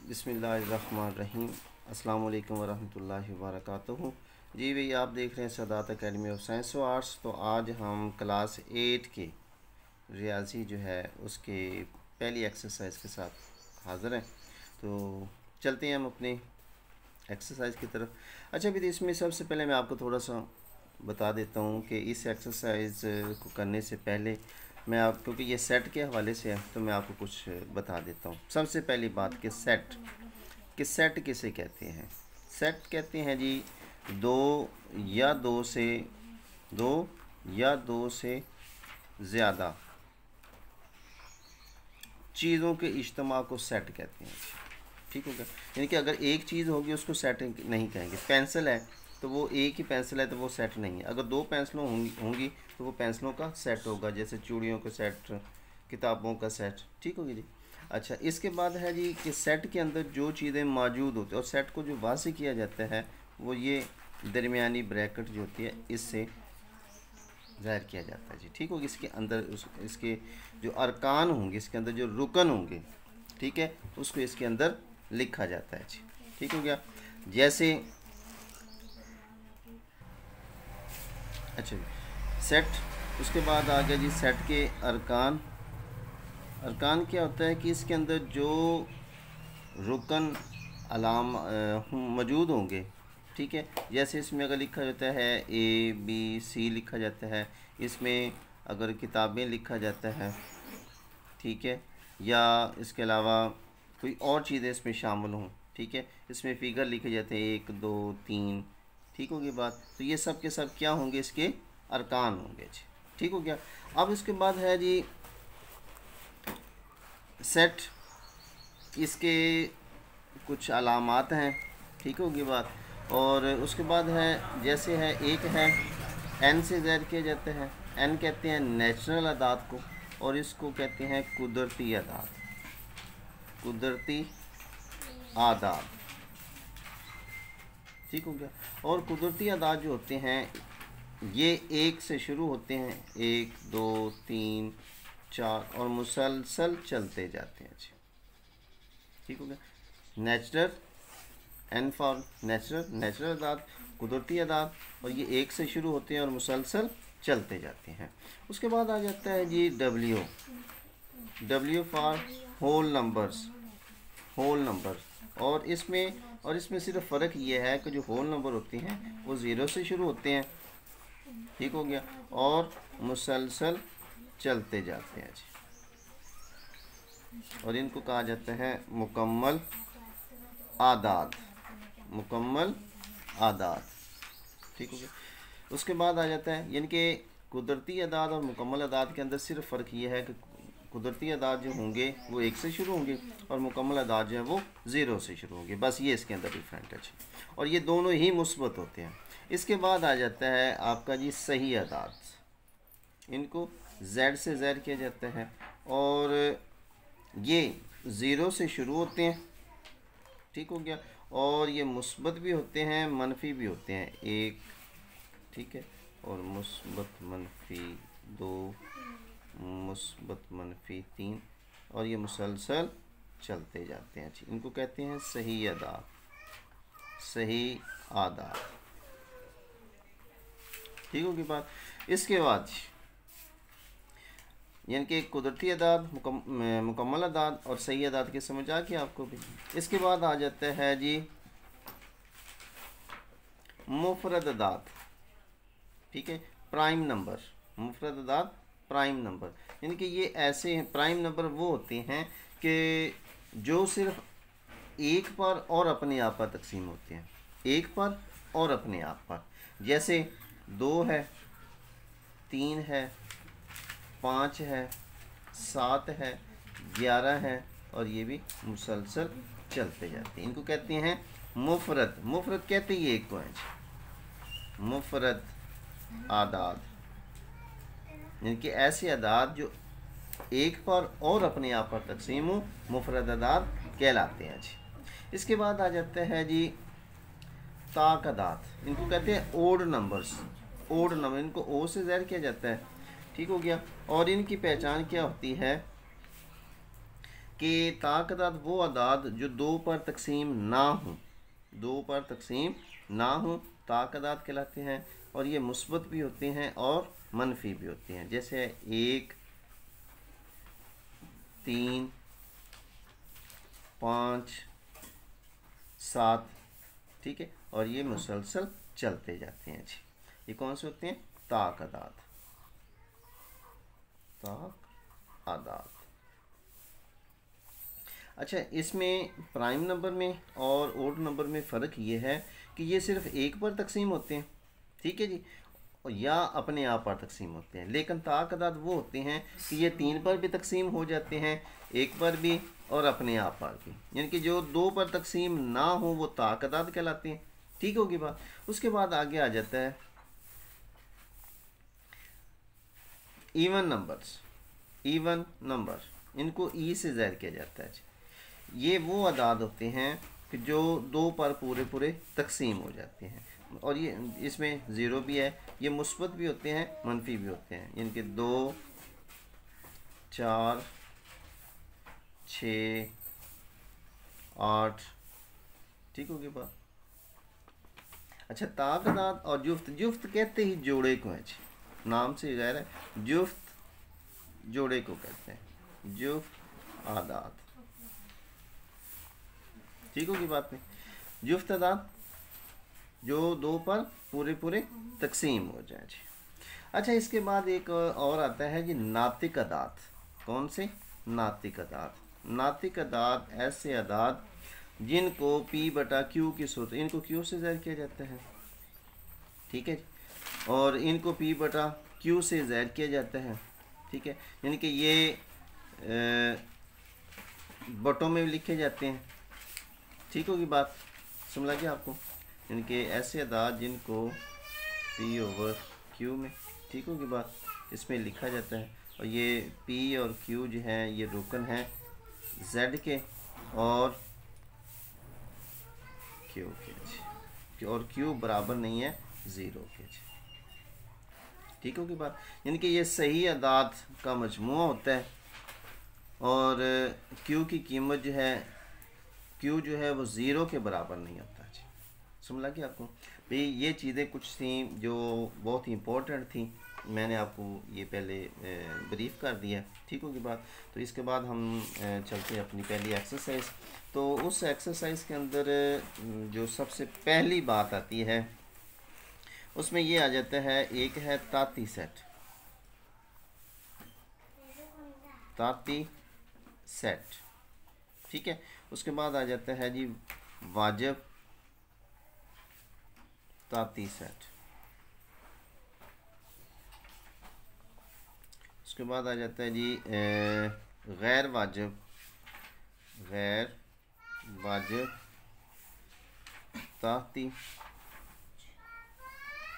बिस्मिल्लाहिर्रहमानिर्रहीम। अस्सलाम वालेकुम वरहमतुल्लाहि वबरकातुहू। जी भैया, आप देख रहे हैं सादात एकेडमी ऑफ साइंस व आर्ट्स। तो आज हम क्लास 8 के रियाजी जो है उसके पहली एक्सरसाइज के साथ हाज़िर हैं। तो चलते हैं हम अपने एक्सरसाइज की तरफ। अच्छा भी, इसमें सबसे पहले मैं आपको थोड़ा सा बता देता हूँ कि इस एक्सरसाइज को करने से पहले मैं आप, क्योंकि ये सेट के हवाले से है, तो मैं आपको कुछ बता देता हूँ। सबसे पहली बात कि सेट किसे कहते हैं। सेट कहते हैं जी दो या दो से ज़्यादा चीज़ों के इज्तिमा को सेट कहते हैं। ठीक हो गया। यानी कि अगर एक चीज़ होगी उसको सेट नहीं कहेंगे। पेंसिल है तो वो एक ही पेंसिल है तो वो सेट नहीं है। अगर दो पेंसिलों होंगी तो वो पेंसिलों का सेट होगा, जैसे चूड़ियों का सेट, किताबों का सेट। ठीक होगी जी। अच्छा, इसके बाद है जी कि सेट के अंदर जो चीज़ें मौजूद होती है, और सेट को जो वाज़ेह किया जाता है वो ये दरमियानी ब्रैकेट जो होती है इससे ज़ाहिर किया जाता है जी। ठीक होगी। इसके अंदर इसके जो अरकान होंगे, इसके अंदर जो रुकन होंगे, ठीक है, उसको इसके अंदर लिखा जाता है जी। ठीक हो गया। जैसे अच्छा सेट, उसके बाद आ गया जी सेट के अरकान। अरकान क्या होता है कि इसके अंदर जो रुकन अलाम मौजूद होंगे, ठीक है, जैसे इसमें अगर लिखा जाता है ABC लिखा जाता है, इसमें अगर किताबें लिखा जाता है, ठीक है, या इसके अलावा कोई और चीज़ें इसमें शामिल हों, ठीक है, इसमें फ़िगर लिखे जाते हैं 1 2 3। ठीक होगी बात। तो ये सब के सब क्या होंगे, इसके अरकान होंगे जी। ठीक हो गया। अब इसके बाद है जी सेट, इसके कुछ अलामात हैं। ठीक होगी बात। और उसके बाद है, जैसे है एक है एन से ज़ाहिर किया जाता है। एन कहते हैं नेचुरल अदाद को, और इसको कहते हैं कुदरती अदाद। कुदरती आदाद। ठीक हो गया। और कुदरती आदाद जो होते हैं ये एक से शुरू होते हैं, 1 2 3 4, और मुसलसल चलते जाते हैं जी। ठीक हो गया। नेचुरल, एन फॉर नेचुरल अदाद, कुदरती अदाद, और ये एक से शुरू होते हैं और मुसलसल चलते जाते हैं। उसके बाद आ जाता है जी डब्ल्यू फॉर होल नंबर्स। और इसमें सिर्फ फ़र्क ये है कि जो होल नंबर होते हैं वो ज़ीरो से शुरू होते हैं। ठीक हो गया। और मुसलसल चलते जाते हैं जी, और इनको कहा जाता है मुकम्मल आदाद। ठीक हो गया। उसके बाद आ जाता है, यानी कि कुदरती अदाद और मुकम्मल अदाद के अंदर सिर्फ फ़र्क ये है कि कुदरती अदाद जो होंगे वो 1 से शुरू होंगे, और मुकम्मल अदाद जो है वो 0 से शुरू होंगे। बस ये इसके अंदर डिफरेंट है, और ये दोनों ही मुस्बत होते हैं। इसके बाद आ जाता है आपका जी सही अदाद। इनको Z से ज़ाहिर किया जाता है, और ये 0 से शुरू होते हैं। ठीक हो गया। और ये मुस्बत भी होते हैं, मनफी भी होते हैं, 1, ठीक है, और मुस्बत मनफी 2, मुस्बत मनफी 3, और ये मुसलसल चलते जाते हैं जी। इनको कहते हैं सही आदाद। ठीक होगी बात। इसके बाद यानी कि कुदरती अदाद, मुकम्मल अदाद और सही अदाद की समझ आ गई आपको भी। इसके बाद आ जाता है जी मुफरद अदाद। ठीक है, प्राइम नंबर। मुफरद अदाद, प्राइम नंबर, यानी कि ये ऐसे हैं, प्राइम नंबर वो होते हैं कि जो सिर्फ एक पर और अपने आप पर तकसीम होते हैं। एक पर और अपने आप पर, जैसे 2 है, 3 है, 5 है, 7 है, 11 है, और ये भी मुसलसल चलते जाते हैं। इनको कहते हैं मुफरद। मुफरद कहते हैं एक को है मुफरद आदाद, यानी कि ऐसे अदाद जो एक पर और अपने आप पर तकसीम हो, मुफरद अदाद कहलाते हैं जी। इसके बाद आ जाता है जी ताक अदाद। इनको कहते हैं ओड नंबर्स। ओड नंबर, इनको ओ से ज़ाहिर किया जाता है। ठीक हो गया। और इनकी पहचान क्या होती है कि ताकदाद वो अदाद जो 2 पर तकसीम ना हो, 2 पर तकसीम ना हो ताकदाद कहलाते हैं, और ये मुस्बत भी होते हैं और मनफी भी होते हैं। जैसे 1, 3, 5, 7, ठीक है, और ये मुसलसल चलते जाते हैं जी। ये कौन से होते हैं? ताकदाद, ताकदाद। अच्छा, इसमें प्राइम नंबर में और ओड नंबर में फ़र्क ये है कि ये सिर्फ 1 पर तकसीम होते हैं, ठीक है जी, या अपने आप पर तकसीम होते हैं। लेकिन ताकदाद वो होते हैं कि ये 3 पर भी तकसीम हो जाते हैं, 1 पर भी और अपने आप पर भी। यानी कि जो 2 पर तकसीम ना हो वो ताकदाद कहलाते हैं। ठीक होगी बात। उसके बाद आगे आ जाता है इवन नंबर्स। इवन नंबर, इनको ई से ज़ाहिर किया जाता है। ये वो अदाद होते हैं कि जो 2 पर पूरे पूरे तकसीम हो जाते हैं, और ये इसमें ज़ीरो भी है। ये मुस्बत भी होते हैं, मनफी भी होते हैं। इनके 2, 4, 6, 8, ठीक होगी बात। अच्छा, ताकदाद और जुफ्त, जुफ्त कहते ही जोड़े को है जी, नाम से गैर है, जुफ्त जोड़े को कहते हैं, जुफ्त आदाद, ठीक होगी बात में। जुफ्त आदाद जो 2 पर पूरे पूरे तकसीम हो जाए जी। अच्छा, इसके बाद एक और आता है जी नातिक अदाद। कौन से? नातिक अदाद। नातिक अदाद ऐसे अदाद जिनको P/Q की सूरत, इनको Q से ज़ाहिर किया जाता है, ठीक है, और इनको P/Q से ज़ाहिर किया जाता है, ठीक है। यानी कि ये बटों में लिखे जाते हैं, ठीक होगी बात, समझ लगी आपको। यानी कि ऐसे अदाद जिनको P/Q में, ठीक होगी बात, इसमें लिखा जाता है। और ये P और Q जो हैं ये रुकन हैं Z के और Q के, और Q बराबर नहीं है 0 के, ठीक होगी बात। यानी कि ये सही अदाद का मजमूआ होता है, और Q की कीमत जो है, Q जो है वो 0 के बराबर नहीं होता जी। समझ लगी आपको भाई। ये चीज़ें कुछ थी जो बहुत ही इम्पोर्टेंट थी, मैंने आपको ये पहले ब्रीफ कर दिया, ठीक होगी बात। तो इसके बाद हम चलते हैं अपनी पहली एक्सरसाइज। तो उस एक्सरसाइज के अंदर जो सबसे पहली बात आती है उसमें ये आ जाता है, एक है ताती सेट, ताती सेट, ठीक है। उसके बाद आ जाता है जी वाजिब ताती सेट। उसके बाद आ जाता है जी गैर वाजिब, गैर वाजिब ताती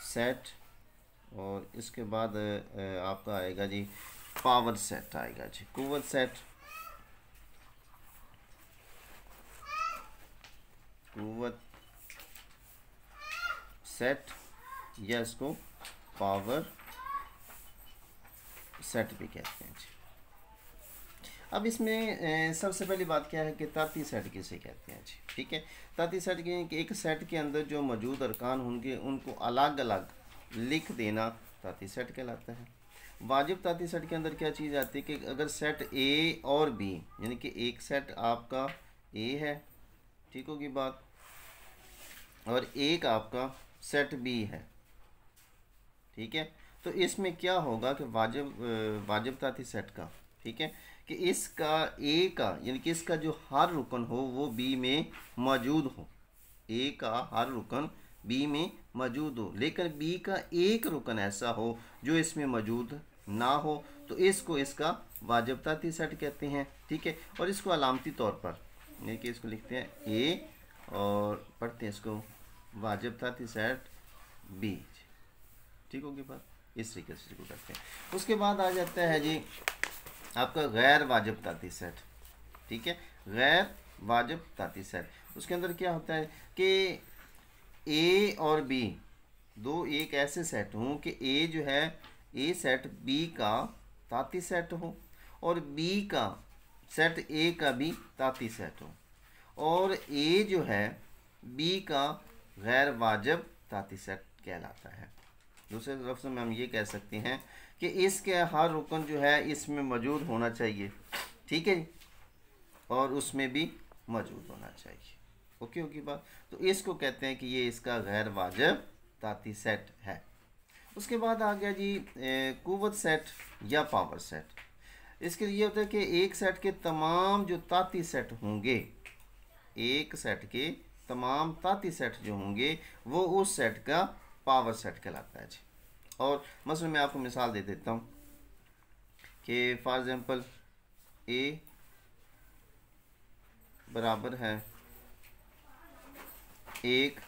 सेट। और इसके बाद आपका आएगा जी पावर सेट आएगा जी, कुव्वत सेट, कुव्वत सेट, या इसको पावर सेट भी कहते हैं जी। अब इसमें सबसे पहली बात क्या है कि ताती सेट किसे कहते हैं जी, ठीक है। ताती सेट के एक सेट के अंदर जो मौजूद अरकान होंगे उनको अलग अलग लिख देना ताती सेट कहलाता है। वाजिब ताती सेट के अंदर क्या चीज़ आती है कि अगर सेट ए और बी, यानी कि एक सेट आपका ए है, ठीक होगी बात, और एक आपका सेट बी है, ठीक है, तो इसमें क्या होगा कि वाजिब ताती सेट का, ठीक है, कि इसका ए का, यानी कि इसका जो हर रुकन हो वो बी में मौजूद हो, ए का हर रुकन बी में मौजूद हो, लेकिन बी का एक रुकन ऐसा हो जो इसमें मौजूद ना हो, तो इसको इसका वाजिब ताती सेट कहते हैं, ठीक है। और इसको अलामती तौर पर, यानी कि इसको लिखते हैं ए और पढ़ते हैं इसको वाजिब ताती सेट बी, ठीक होगी बात, इस तरीके से इसको करते हैं। उसके बाद आ जाता है जी आपका गैर वाजिब ताती सेट, ठीक है, गैर वाजिब ताती सेट। उसके अंदर क्या होता है कि ए और बी दो एक ऐसे सेट हों कि ए जो है, ए सेट बी का ताती सेट हो, और बी का सेट ए का भी ताती सेट हो, और ए जो है बी का गैर वाजिब ताती सेट कहलाता है। दूसरे लफ्ज़ में हम ये कह सकते हैं कि इसके हर रुकन जो है इसमें मौजूद होना चाहिए, ठीक है, और उसमें भी मौजूद होना चाहिए। ओके होगी बात। तो इसको कहते हैं कि ये इसका गैर वाजिब ताती सेट है। उसके बाद आ गया जी कुव्वत सेट या पावर सेट। इसके लिए होता है कि एक सेट के तमाम जो ताती सेट होंगे, एक सेट के तमाम ताती सेट जो होंगे वो उस सेट का पावर सेट कहलाता है जी। और मसलन मैं आपको मिसाल दे देता हूँ कि फॉर एग्जांपल ए बराबर है 1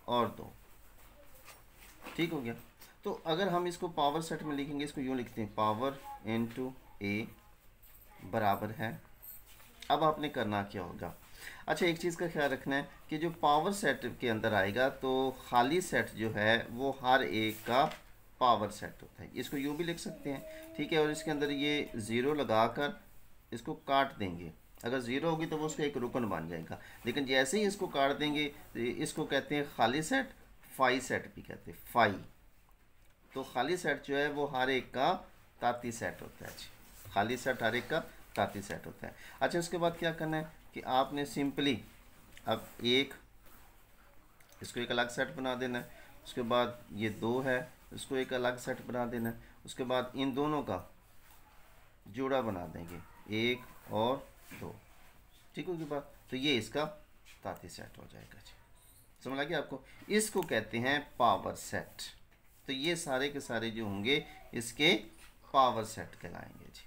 और 2, ठीक हो गया। तो अगर हम इसको पावर सेट में लिखेंगे, इसको यूँ लिखते हैं पावर इनटू ए बराबर है। अब आपने करना क्या होगा, अच्छा एक चीज़ का ख्याल रखना है कि जो पावर सेट के अंदर आएगा तो खाली सेट जो है वो हर एक का पावर सेट होता है। इसको यूँ भी लिख सकते हैं, ठीक है, और इसके अंदर ये ज़ीरो लगाकर इसको काट देंगे। अगर ज़ीरो होगी तो वो उसका एक रुकन बन जाएगा, लेकिन जैसे ही इसको काट देंगे इसको कहते हैं खाली सेट, फाई सेट भी कहते हैं, फाई। तो खाली सेट जो है वो हर एक का ताती सेट होता है जी, खाली सेट हर एक का ताती सेट होता है। अच्छा उसके बाद क्या करना है कि आपने सिंपली अब इसको एक अलग सेट बना देना है। उसके बाद ये 2 है, इसको एक अलग सेट बना देना है। उसके बाद इन दोनों का जोड़ा बना देंगे 1 और 2, ठीक होगी बात। तो ये इसका ताती सेट हो जाएगा जी, समझ लगे आपको। इसको कहते हैं पावर सेट। तो ये सारे के सारे जो होंगे इसके पावर सेट कहलाएंगे जी,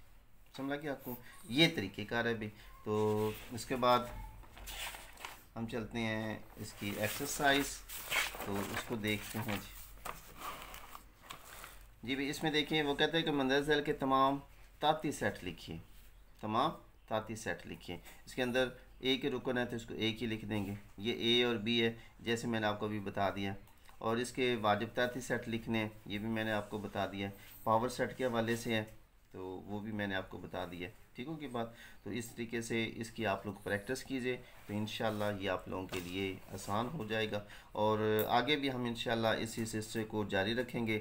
समझ लगे आपको। ये तरीक़ेकार है भी। तो इसके बाद हम चलते हैं इसकी एक्सरसाइज, तो उसको देखते हैं जी भाई। इसमें देखिए वो कहते हैं कि मंदरज़ैल के तमाम ताती सेट लिखिए, तमाम ताती सेट लिखिए। इसके अंदर ए के रुकन है तो इसको एक ही लिख देंगे, ये ए और बी है जैसे मैंने आपको अभी बता दिया। और इसके वाजिब ताती सेट लिखने हैं, ये भी मैंने आपको बता दिया। पावर सेट के हवाले से है तो वो भी मैंने आपको बता दिया, ठीक हो की बात। तो इस तरीके से इसकी आप लोग प्रैक्टिस कीजिए तो इंशाल्लाह ये आप लोगों के लिए आसान हो जाएगा। और आगे भी हम इंशाल्लाह इस हिस्से को जारी रखेंगे।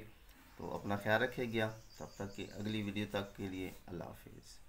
तो अपना ख्याल रखिएगा, तब तक कि अगली वीडियो तक के लिए अल्लाह हाफिज़।